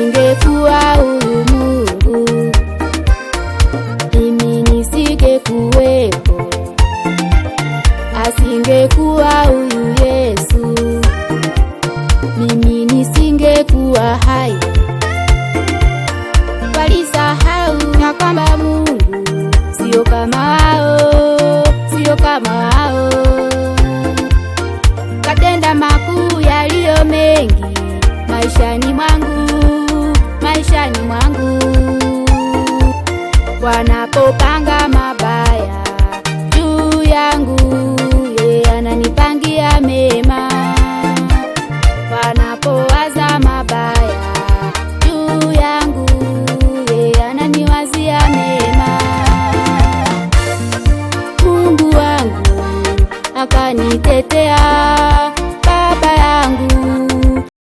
asingekuwa huyu Mungu, mimi nisingekuwepo. Asingekuwa huyu Yesu, mimi nisingekuwa hai. Walisahau na kwamba Mungu sio kama wao, sio kama wao. Katenda makuu yaliyo mengi maishani mwangu, maishani mwangu. Wanapopanga mabaya juu yangu, yeye ananipangia mema.